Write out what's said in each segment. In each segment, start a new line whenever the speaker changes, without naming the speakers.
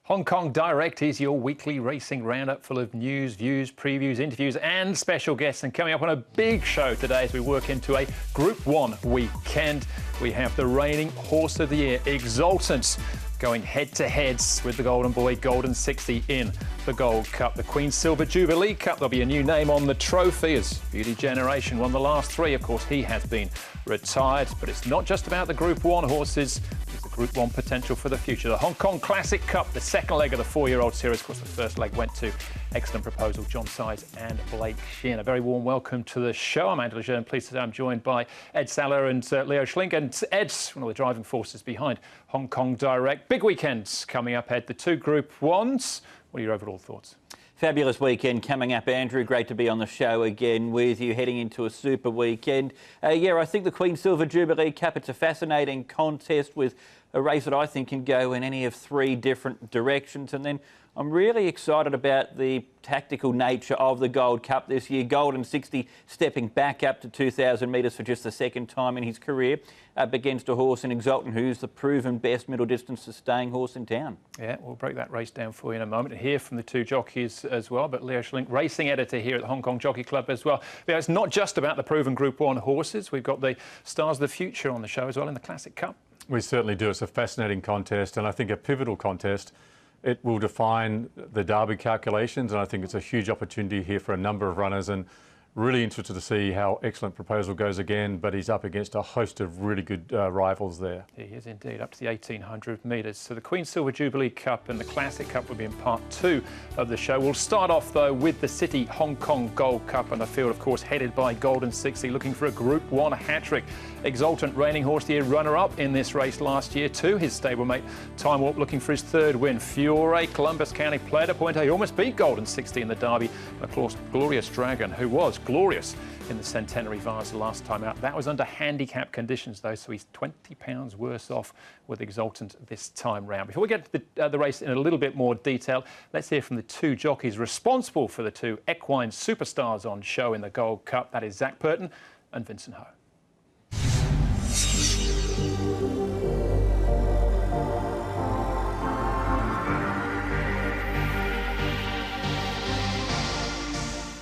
Hong Kong Direct is your weekly racing roundup full of news, views, previews, interviews and special guests. And coming up on a big show today as we work into a Group 1 weekend, we have the reigning horse of the year, Exultant, going head-to-heads with the Golden Boy Golden 60 in the Gold Cup. The Queen's Silver Jubilee Cup, there'll be a new name on the trophy as Beauty Generation won the last three. Of course, he has been retired, but it's not just about the Group 1 horses. It's the Group 1 potential for the future. The Hong Kong Classic Cup, the second leg of the four-year-old series. Of course, the first leg went to Excellent Proposal, John Sides and Blake Sheehan. A very warm welcome to the show. I'm Andrew Le Jeune. Pleased to say I'm joined by Sadler and Leo Schlink. And Ed's one of the driving forces behind Hong Kong Direct. Big weekends coming up, Ed. The two Group 1s. What are your overall thoughts?
Fabulous weekend coming up, Andrew. Great to be on the show again with you, heading into a super weekend. I think the Queen's Silver Jubilee Cup, it's a fascinating contest with a race that I think can go in any of three different directions. And then I'm really excited about the tactical nature of the Gold Cup this year. Golden 60 stepping back up to 2,000 metres for just the second time in his career, up against a horse in Exultant, who's the proven best middle distance staying horse in town. Yeah,
we'll break that race down for you in a moment. Hear from the two jockeys as well, but Leo Schlink, racing editor here at the Hong Kong Jockey Club as well. Yeah, it's not just about the proven Group 1 horses. We've got the stars of the future on the show as well in the Classic Cup.
We certainly do. It's a fascinating contest, and I think a pivotal contest. It will define the Derby calculations, and I think it's a huge opportunity here for a number of runners, and really interested to see how Excellent Proposal goes again, but he's up against a host of really good rivals there.
He is indeed, up to the 1,800 metres. So the Queen's Silver Jubilee Cup and the Classic Cup will be in part 2 of the show. We'll start off, though, with the City Hong Kong Gold Cup and the field, of course, headed by Golden 60, looking for a Group 1 hat-trick. Exultant, reigning horse of the year, runner-up in this race last year too. His stablemate, Time Warp, looking for his third win. Fiore, Columbus County, Player de Pointe, he almost beat Golden 60 in the Derby. Of course, Glorious Dragon, who was glorious in the Centenary Vase last time out. That was under handicap conditions, though, so he's £20 worse off with Exultant this time round. Before we get to the race in a little bit more detail, let's hear from the two jockeys responsible for the two equine superstars on show in the Gold Cup. That is Zach Purton and Vincent Ho.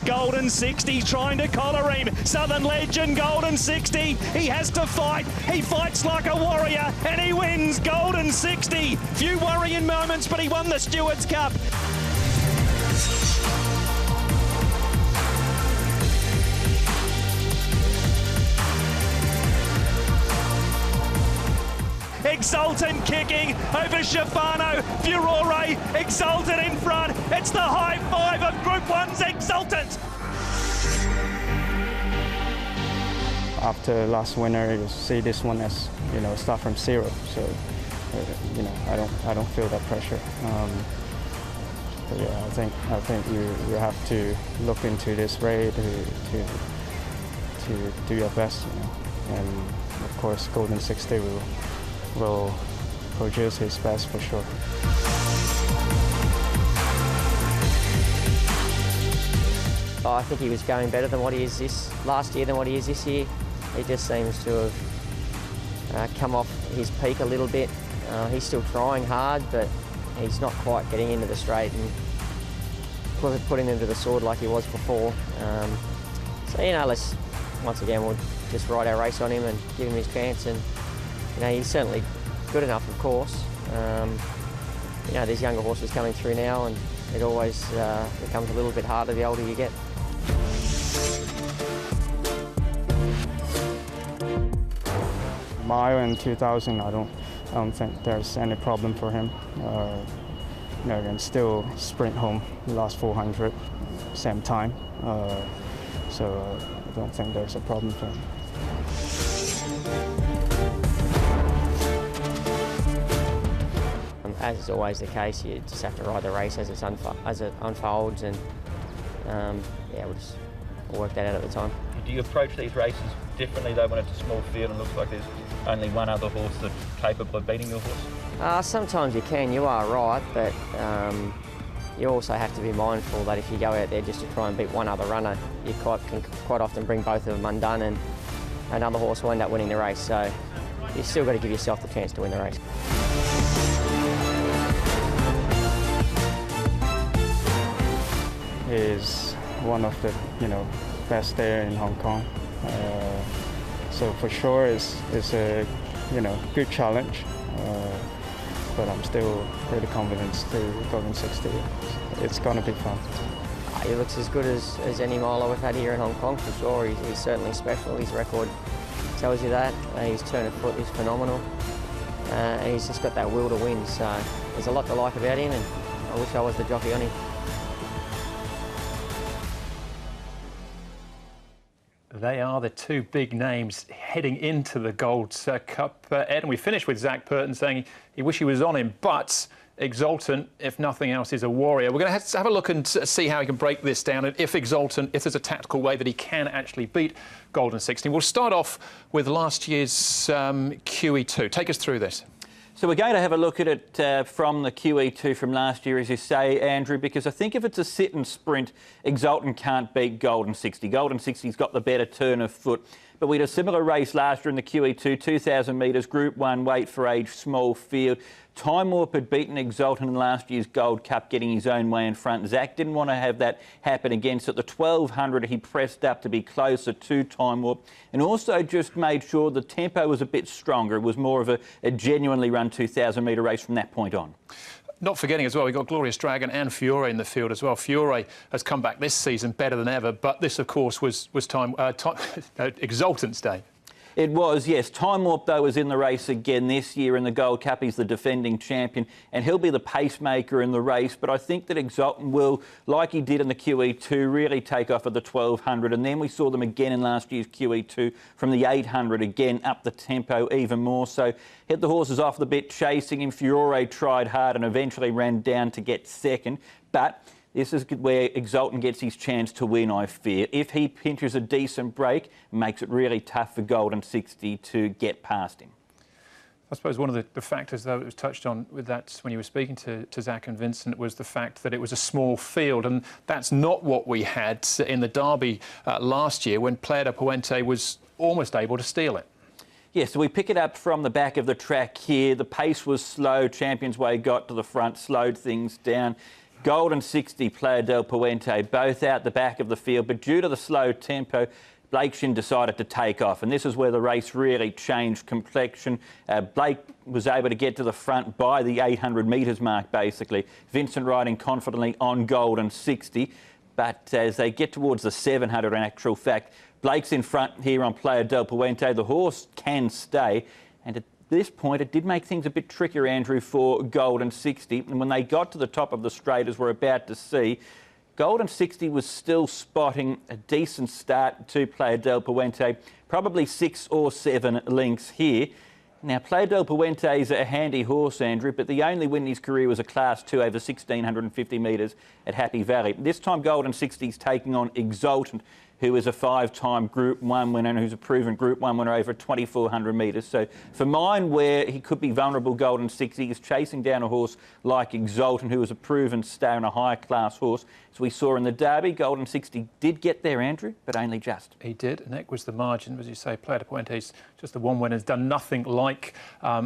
Golden 60 trying to collar him. Southern Legend, Golden 60. He has to fight. He fights like a warrior and he wins Golden 60. Few worrying moments, but he won the Stewards Cup. Exultant kicking over Shafano, Furore, Exultant in front. It's the high five of Group 1's Exultant.
After last winter, you see this one as, start from zero. So, I don't feel that pressure. But yeah, I think you have to look into this race to do your best, And of course, Golden 60 will produce his best for sure.
I think he was going better than what he is last year than what he is this year. He just seems to have come off his peak a little bit. He's still trying hard, but he's not quite getting into the straight and putting them to the sword like he was before. Let's once again we'll just ride our race on him and give him his chance. And he's certainly good enough, of course. There's younger horses coming through now, and it always becomes a little bit harder the older you get.
Mile in 2000, I don't think there's any problem for him. He can still sprint home the last 400, same time. So I don't think there's a problem for him.
As is always the case, you just have to ride the race as it unfolds, and we'll work that out at the time.
Do you approach these races differently though when it's a small field and looks like there's only one other horse that's capable of beating your horse?
Sometimes you can, you are right, but you also have to be mindful that if you go out there just to try and beat one other runner, you can quite often bring both of them undone, and another horse will end up winning the race. So you've still got to give yourself the chance to win the race.
He's one of the best there in Hong Kong. So for sure, it's a good challenge. But I'm still pretty confident to Golden 60. It's gonna be fun.
He looks as good as any miler we've had here in Hong Kong for sure. He's certainly special. His record tells you that. His turn of foot is phenomenal. And he's just got that will to win. So there's a lot to like about him, and I wish I was the jockey on him.
They are the two big names heading into the Gold Cup, Ed. And we finished with Zach Purton saying he wished he was on him, but Exultant, if nothing else, is a warrior. We're going to have a look and see how he can break this down, and if Exultant, if there's a tactical way that he can actually beat Golden 60. We'll start off with last year's QE2. Take us through this.
So we're going to have a look at it from the QE2 from last year, as you say, Andrew, because I think if it's a sit and sprint, Exultant can't beat Golden 60. Golden 60's got the better turn of foot. But we had a similar race last year in the QE2, 2,000 metres, Group 1, weight for age, small field. Time Warp had beaten Exultant in last year's Gold Cup, getting his own way in front. Zach didn't want to have that happen again, so at the 1,200 he pressed up to be closer to Time Warp, and also just made sure the tempo was a bit stronger. It was more of a genuinely run 2,000 metre race from that point on.
Not forgetting as well, we've got Glorious Dragon and Fiore in the field as well. Fiore has come back this season better than ever, but this, of course, was Exultant's day.
It was, yes. Time Warp, though, was in the race again this year in the Gold Cup. He's the defending champion, and he'll be the pacemaker in the race. But I think that Exultant will, like he did in the QE2, really take off at the 1,200. And then we saw them again in last year's QE2 from the 800, again up the tempo even more. So hit the horses off the bit, chasing him. Fiore tried hard and eventually ran down to get second. But this is where Exultant gets his chance to win, I fear. If he pinches a decent break, makes it really tough for Golden 60 to get past him.
I suppose one of the factors, though, that was touched on with that when you were speaking to Zach and Vincent was the fact that it was a small field, and that's not what we had in the Derby last year when Playa de Puente was almost able to steal it.
Yeah, so we pick it up from the back of the track here. The pace was slow. Champions Way got to the front, slowed things down. Golden 60, Playa del Puente, both out the back of the field, but due to the slow tempo, Blake Shin decided to take off, and this is where the race really changed complexion. Blake was able to get to the front by the 800 metres mark, basically. Vincent riding confidently on Golden 60, but as they get towards the 700, in actual fact, Blake's in front here on Playa del Puente. The horse can stay, and at this point, it did make things a bit trickier, Andrew, for Golden 60. And when they got to the top of the straight, as we're about to see, Golden 60 was still spotting a decent start to Playa del Puente, probably 6 or 7 lengths here. Now, Playa del Puente is a handy horse, Andrew, but the only win in his career was a Class 2 over 1,650 metres at Happy Valley. This time, Golden 60 is taking on Exultant, who is a 5-time Group 1 winner and who's a proven Group 1 winner over 2,400 metres. So for mine, where he could be vulnerable, Golden 60 is chasing down a horse like Exultant, who is a proven star and a high-class horse. As we saw in the Derby, Golden 60 did get there, Andrew, but only just.
He did, and that was the margin. As you say, Playa de Puente's just the one winner, has done nothing like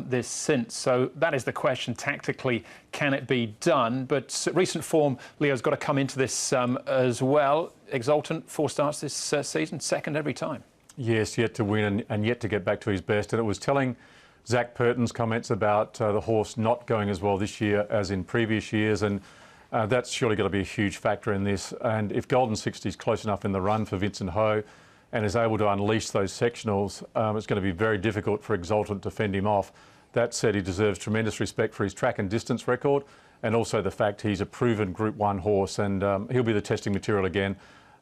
this since. So that is the question, tactically, can it be done? But recent form, Leo's got to come into this as well. Exultant, 4 starts this season, second every time. Yes,
yet to win and yet to get back to his best. And it was telling Zach Purton's comments about the horse not going as well this year as in previous years, and that's surely got to be a huge factor in this. And if Golden 60 is close enough in the run for Vincent Ho and is able to unleash those sectionals, it's going to be very difficult for Exultant to fend him off. That said, he deserves tremendous respect for his track and distance record, and also the fact he's a proven Group 1 horse, and he'll be the testing material again.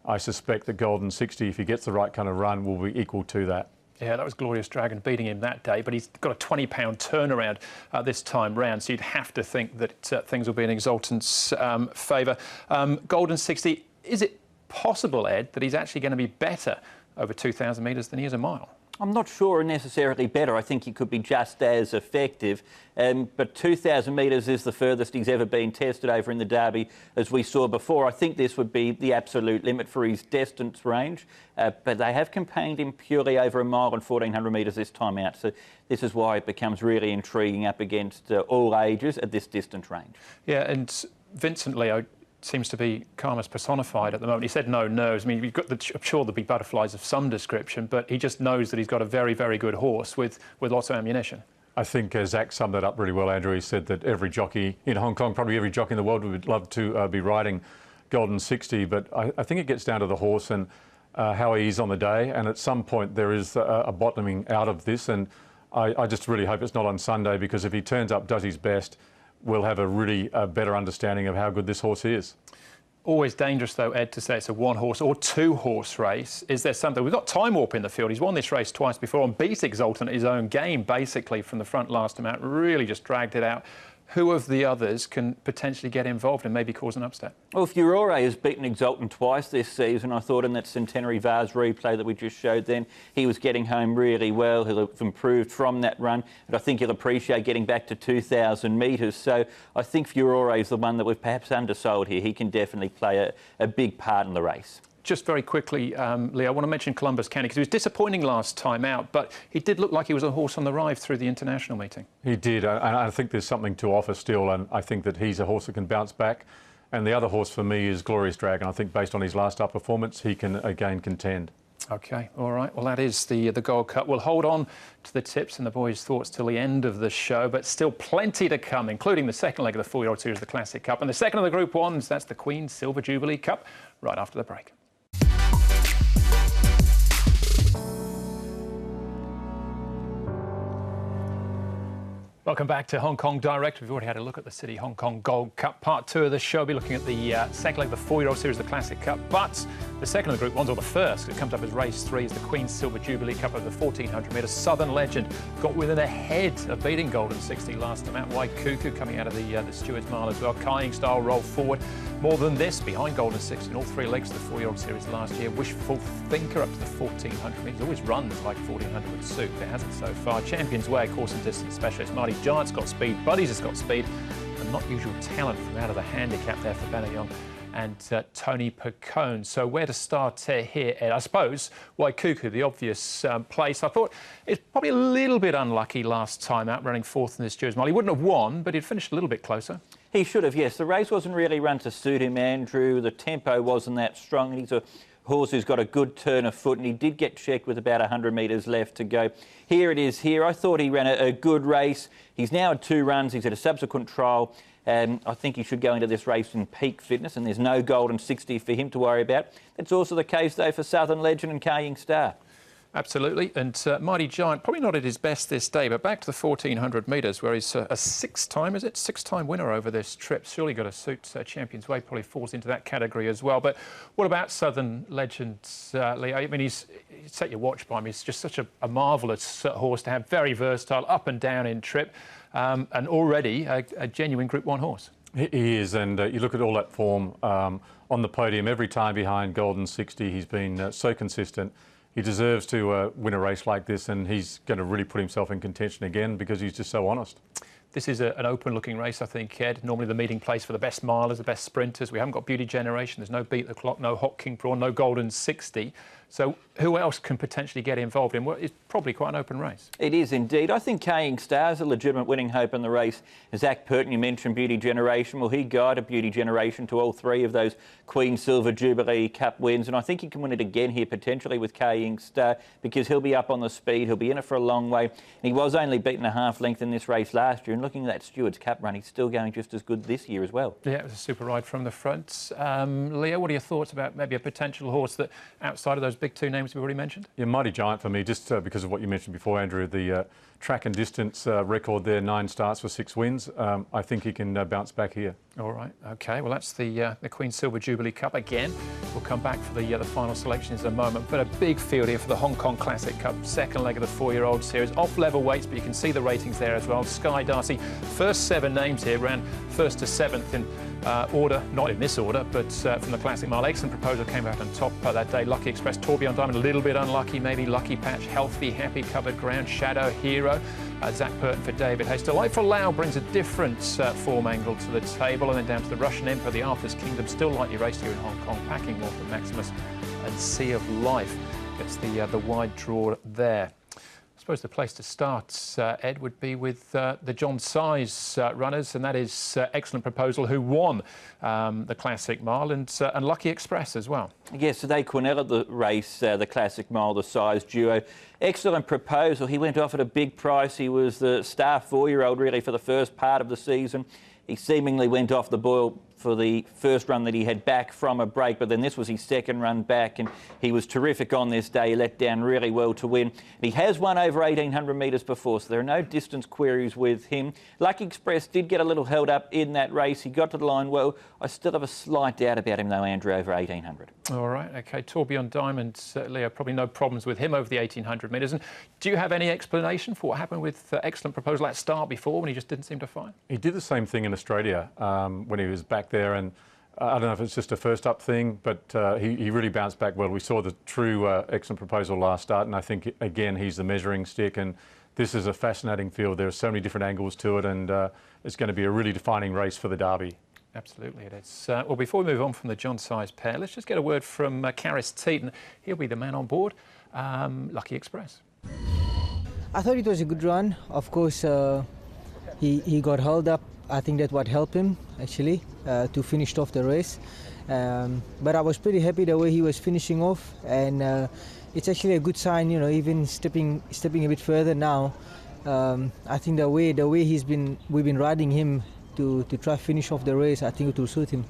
I suspect that Golden 60, if he gets the right kind of run, will be equal to that.
Yeah, that was Glorious Dragon beating him that day, but he's got a 20-pound turnaround this time round, so you'd have to think that things will be in Exultant's favour. Golden 60, is it possible, Ed, that he's actually going to be better over 2,000 metres than he is a mile?
I'm not sure necessarily better. I think he could be just as effective. But 2,000 metres is the furthest he's ever been tested over in the Derby, as we saw before. I think this would be the absolute limit for his distance range. But they have campaigned him purely over a mile and 1,400 metres this time out. So this is why it becomes really intriguing up against all ages at this distance range.
Yeah, and Vincent, Leo, seems to be calmness personified at the moment. He said no nerves. I mean, I'm sure there'll be butterflies of some description, but he just knows that he's got a very, very good horse with lots of ammunition.
I think Zach summed that up really well, Andrew. He said that every jockey in Hong Kong, probably every jockey in the world, would love to be riding Golden 60, but I think it gets down to the horse and how he is on the day, and at some point there is a bottoming out of this, and I just really hope it's not on Sunday, because if he turns up, does his best, we'll have a really better understanding of how good this horse is.
Always dangerous, though, Ed, to say it's a one-horse or two-horse race. Is there something? We've got Time Warp in the field. He's won this race twice before and beat Exultant at his own game, basically, from the front last time out. Really just dragged it out. Who of the others can potentially get involved and maybe cause an upset? Well,
Furore has beaten Exultant twice this season. I thought in that Centenary Vase replay that we just showed then, he was getting home really well. He'll have improved from that run, but I think he'll appreciate getting back to 2,000 metres. So I think Furore is the one that we've perhaps undersold here. He can definitely play a big part in the race. Just very quickly, Leo, I want to mention Columbus County, because he was disappointing last time out, but he did look like he was a horse on the rise through the international meeting. He did, and I think there's something to offer still, and I think that he's a horse that can bounce back. And the other horse for me is Glorious Dragon. I think based on his last up performance, he can again contend. OK, all right. Well, that is the Gold Cup. We'll hold on to the tips and the boys' thoughts till the end of the show, but still plenty to come, including the second leg of the 4-year-old series, the Classic Cup, and the second of the Group 1s, that's the Queen's Silver Jubilee Cup, right after the break. Welcome back to Hong Kong Direct. We've already had a look at the City Hong Kong Gold Cup. Part 2 of the show, we'll be looking at the second leg of the 4-year-old series, the Classic Cup. But the second of the Group 1s, or the first, it comes up as race 3, is the Queen's Silver Jubilee Cup over the 1,400 metres. Southern Legend got within a head of beating Golden 60 last time out. White Cuckoo coming out of the Stewards Mile as well. Kying Style roll forward. More than this, behind Golden 60 in all 3 legs of the 4-year-old series last year. Wishful Thinker up to the 1,400 metres. Always runs like 1,400 would suit, but it hasn't so far. Champion's Way, course and distance specialist. Marty Giant's got speed. Buddies has got speed. And not usual talent from out of the handicap there for Benayong and Tony Pacone. So where to start here, Ed? I suppose White Cuckoo, the obvious place. I thought it's probably a little bit unlucky last time out, running 4th in this Stewards Mile. He wouldn't have won, but he'd finished a little bit closer. He should have, yes. The race wasn't really run to suit him, Andrew. The tempo wasn't that strong. He's a horse who's got a good turn of foot, and he did get checked with about 100 metres left to go. Here it is here. I thought he ran a good race. He's now had 2 runs. He's had a subsequent trial. I think he should go into this race in peak fitness, and there's no Golden 60 for him to worry about. That's also the case, though, for Southern Legend and Kying Star. Absolutely, and Mighty Giant, probably not at his best this day, but back to the 1,400 metres, where he's a 6-time winner over this trip. Surely got to suit Champion's Way, probably falls into that category as well. But what about Southern Legend, Leo? I mean, he's set your watch by him. He's just such a marvellous horse to have, very versatile, up and down in trip, and already a genuine Group 1 horse. He is, and you look at all that form on the podium, every time behind Golden 60, he's been so consistent. He deserves to win a race like this, and he's going to really put himself in contention again because he's just so honest. This is an open-looking race, I think, Ed. Normally the meeting place for the best milers, the best sprinters. We haven't got Beauty Generation. There's no Beat the Clock, no Hot King Prawn, no Golden 60. So who else can potentially get involved in what is probably quite an open race? It is indeed. I think Kying Star is a legitimate winning hope in the race. Zach Purton, you mentioned Beauty Generation. Well, he guided Beauty Generation to all 3 of those Queen Silver Jubilee Cup wins, and I think he can win it again here potentially with Kying Star because he'll be up on the speed. He'll be in it for a long way. And he was only beaten a half length in this race last year, and looking at that Stewards Cup run, he's still going just as good this year as well. Yeah, it was a super ride from the front. Leo, what are your thoughts about maybe a potential horse that outside of those big 2 names we've already mentioned? Yeah, Mighty Giant for me, just because of what you mentioned before, Andrew, the track and distance record there, 9 starts for 6 wins. I think he can bounce back here. All right, OK. Well, that's the Queen Silver Jubilee Cup again. We'll come back for the final selections in a moment. But a big field here for the Hong Kong Classic Cup, second leg of the 4-year-old series. Off-level weights, but you can see the ratings there as well. Sky Darcy, first 7 names here, ran 1st to 7th in order, not in this order, but from the Classic Mile. Excellent Proposal came out on top that day. Lucky Express, Tourbillon Diamond, a little bit unlucky, maybe. Lucky Patch, Healthy, Happy, Covered Ground, Shadow, Hero. Zach Purton for David Hayes. Delightful Lau brings a different form angle to the table, and then down to the Russian Emperor, the Arthur's Kingdom, still lightly raced here in Hong Kong, packing more for Maximus and Sea of Life. Gets the wide draw there.
suppose the place to start, Ed, would be with the John Size runners, and that is Excellent Proposal, who won the Classic Mile, and Lucky Express as well.
Yes, so they cornered the race, the Classic Mile, the Size duo. Excellent Proposal, he went off at a big price. He was the star 4-year-old really for the first part of the season. He seemingly went off the boil for the first run that he had back from a break, but then this was his second run back, and he was terrific on this day. He let down really well to win. He has won over 1,800 metres before, so there are no distance queries with him. Lucky Express did get a little held up in that race. He got to the line well. I still have a slight doubt about him though, Andrew, over 1,800.
All right, OK. Tourbillon Diamond, Leo, probably no problems with him over the 1,800 metres. And do you have any explanation for what happened with Excellent Proposal at start before, when he just didn't seem to find?
He did the same thing in Australia when he was back there, and I don't know if it's just a first up thing, but he really bounced back well. We saw the true Excellent Proposal last start, and I think, again, he's the measuring stick, and this is a fascinating field. There are so many different angles to it, and it's going to be a really defining race for the Derby.
Absolutely it is. Well, before we move on from the John Size pair, let's just get a word from Caris Teeton. He'll be the man on board, Lucky Express.
I thought it was a good run. Of course, he got held up. I think that's what helped him, actually, to finish off the race. But I was pretty happy the way he was finishing off, and it's actually a good sign, you know, even stepping a bit further now. I think the way we've been riding him to try finish off the race, I think it will suit him.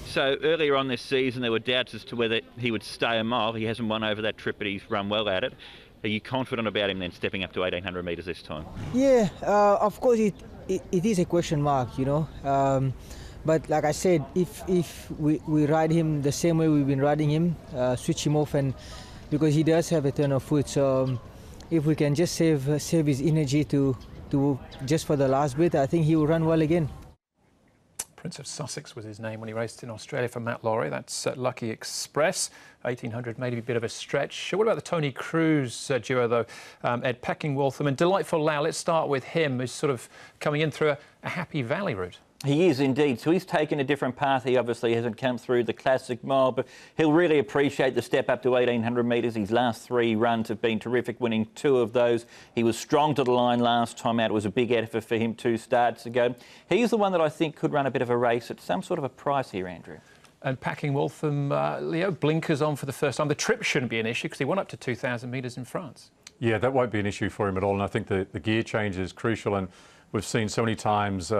So earlier on this season, there were doubts as to whether he would stay a mile. He hasn't won over that trip, but he's run well at it. Are you confident about him then stepping up to 1,800 metres this time?
Yeah, of course it is a question mark, you know. But like I said, if we ride him the same way we've been riding him, switch him off, and because he does have a turn of foot, so if we can just save his energy to just for the last bit, I think he will run well again.
Prince of Sussex was his name when he raced in Australia for Matt Laurie. That's Lucky Express. 1,800, maybe a bit of a stretch. What about the Tony Cruz duo, though? Ed Packing-Waltham and Delightful Lau. Let's start with him, who's sort of coming in through a Happy Valley route.
He is indeed. So he's taken a different path. He obviously hasn't come through the Classic Mile, but he'll really appreciate the step up to 1,800 metres. His last 3 runs have been terrific, winning 2 of those. He was strong to the line last time out. It was a big effort for him 2 starts ago. He's the one that I think could run a bit of a race at some sort of a price here, Andrew.
And Packing-Waltham, Leo, blinkers on for the first time. The trip shouldn't be an issue because he won up to 2,000 metres in France.
Yeah, that won't be an issue for him at all, and I think the gear change is crucial, and we've seen so many times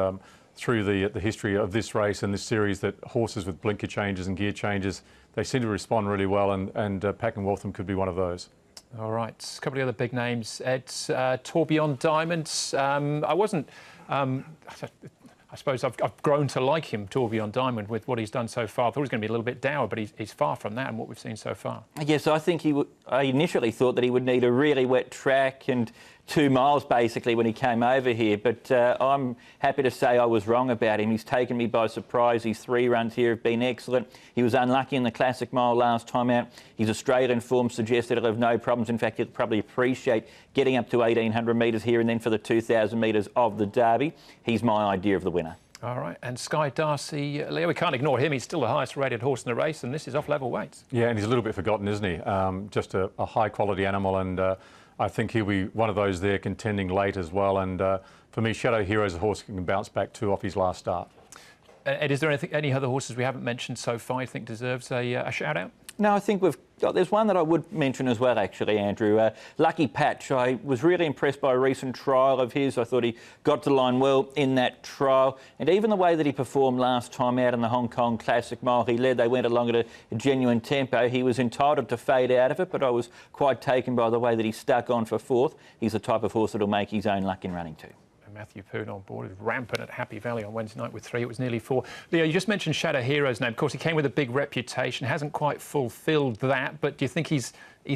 through the history of this race and this series that horses with blinker changes and gear changes, they seem to respond really well, and Packing-Waltham could be one of those.
All right, a couple of the other big names. Ed, Tourbillon Diamond. I suppose I've grown to like him, Tourbillon Diamond, with what he's done so far. I thought he was going to be a little bit dour, but he's far from that and what we've seen so far.
Yes, I think I initially thought that he would need a really wet track and 2 miles basically when he came over here, but I'm happy to say I was wrong about him. He's taken me by surprise. His 3 runs here have been excellent. He was unlucky in the Classic Mile last time out. His Australian form suggests that he'll have no problems. In fact, he'll probably appreciate getting up to 1,800 metres here, and then for the 2,000 metres of the Derby, he's my idea of the winner.
All right, and Sky Darcy, Leo, we can't ignore him. He's still the highest rated horse in the race, and this is off level weights. Yeah,
and he's a little bit forgotten, isn't he? Just a high quality animal, and I think he'll be one of those there contending late as well. And for me, Shadow Hero is a horse who can bounce back 2 off his last start.
Ed, is there any other horses we haven't mentioned so far you think deserves a shout-out?
No, I think there's one that I would mention as well, actually, Andrew. Lucky Patch. I was really impressed by a recent trial of his. I thought he got to the line well in that trial. And even the way that he performed last time out in the Hong Kong Classic Mile, he led. They went along at a genuine tempo. He was entitled to fade out of it, but I was quite taken by the way that he stuck on for 4th. He's the type of horse that'll make his own luck in running too.
Matthew Purton on board, rampant at Happy Valley on Wednesday night with 3. It was nearly 4. Leo, you just mentioned Shadow Hero's name. Of course, he came with a big reputation, hasn't quite fulfilled that, but do you think he's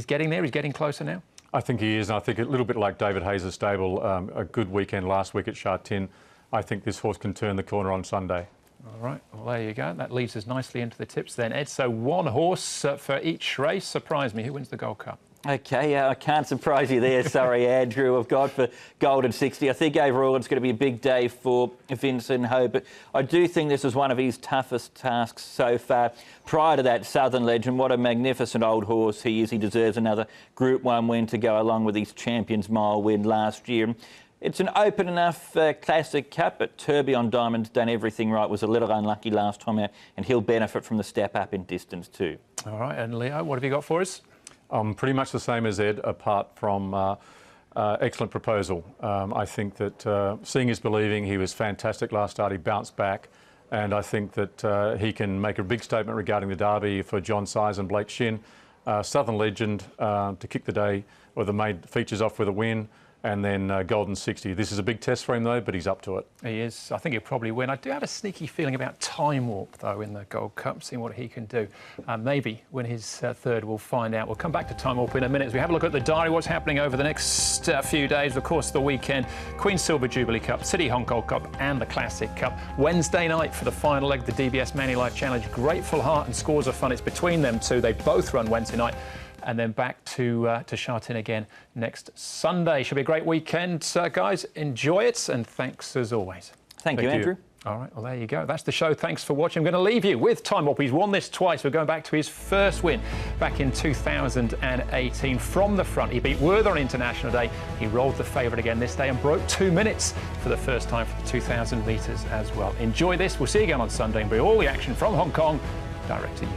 getting there? He's getting closer now?
I think he is, and I think a little bit like David Hayes' stable, a good weekend last week at Sha Tin. I think this horse can turn the corner on Sunday.
All right, well, there you go. That leads us nicely into the tips then, Ed. So 1 horse for each race. Surprise me, who wins the Gold Cup?
Okay, I can't surprise you there. Sorry, Andrew. I've got for Golden 60. I think overall it's going to be a big day for Vincent Ho, but I do think this is one of his toughest tasks so far. Prior to that, Southern Legend, what a magnificent old horse he is. He deserves another Group 1 win to go along with his Champions Mile win last year. It's an open enough Classic Cup, but Tourbillon Diamond's done everything right, was a little unlucky last time out, and he'll benefit from the step up in distance too.
All right, and Leo, what have you got for us?
Pretty much the same as Ed, apart from excellent proposal. I think that seeing is believing. He was fantastic last start. He bounced back, and I think that he can make a big statement regarding the Derby for John Size and Blake Shin. Southern Legend to kick the day, or the main features off with a win. And then Golden 60. This is a big test for him, though, but he's up to it.
He is. I think he'll probably win. I do have a sneaky feeling about Time Warp, though, in the Gold Cup, seeing what he can do. Maybe when his third, we'll find out. We'll come back to Time Warp in a minute as we have a look at the diary, what's happening over the next few days. Of course, the weekend, Queen's Silver Jubilee Cup, City Hong Kong Cup and the Classic Cup. Wednesday night for the final leg, the DBS Manulife Challenge. Grateful Heart and Scores of Fun. It's between them two. They both run Wednesday night. And then back to Sha Tin again next Sunday. Should be a great weekend, guys. Enjoy it, and thanks as always.
Thank you, Andrew.
All right, well, there you go. That's the show. Thanks for watching. I'm going to leave you with Time Warp. He's won this twice. We're going back to his first win back in 2018 from the front. He beat Werther on International Day. He rolled the favourite again this day and broke 2 minutes for the first time for the 2,000 metres as well. Enjoy this. We'll see you again on Sunday and bring all the action from Hong Kong direct to you.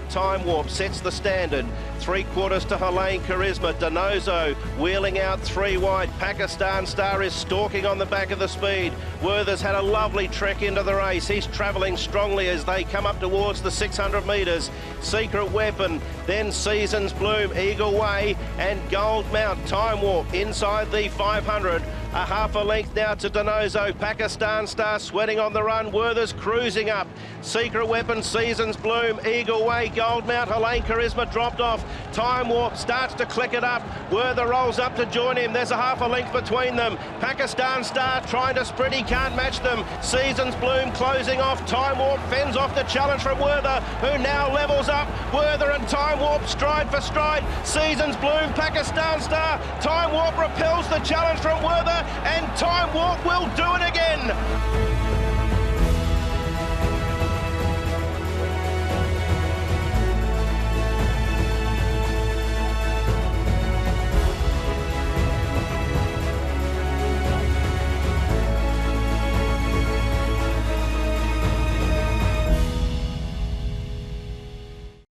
Time Warp sets the standard. 3/4 to Helene Charisma. Donoso wheeling out 3 wide. Pakistan Star is stalking on the back of the speed. Werther's had a lovely trek into the race. He's travelling strongly as they come up towards the 600 metres. Secret Weapon, then Seasons Bloom, Eagle Way and Gold Mount. Time Warp inside the 500. A half a length now to Donoso. Pakistan Star sweating on the run. Werther's cruising up. Secret Weapon, Seasons Bloom, Eagle Way, Gold Mount. Helene Charisma dropped off. Time Warp starts to click it up. Werther rolls up to join him. There's a half a length between them. Pakistan Star trying to sprint. He can't match them. Seasons Bloom closing off. Time Warp fends off the challenge from Werther, who now levels up. Werther and Time Warp stride for stride. Seasons Bloom, Pakistan Star. Time Warp repels the challenge from Werther, and Time Warp will do it again.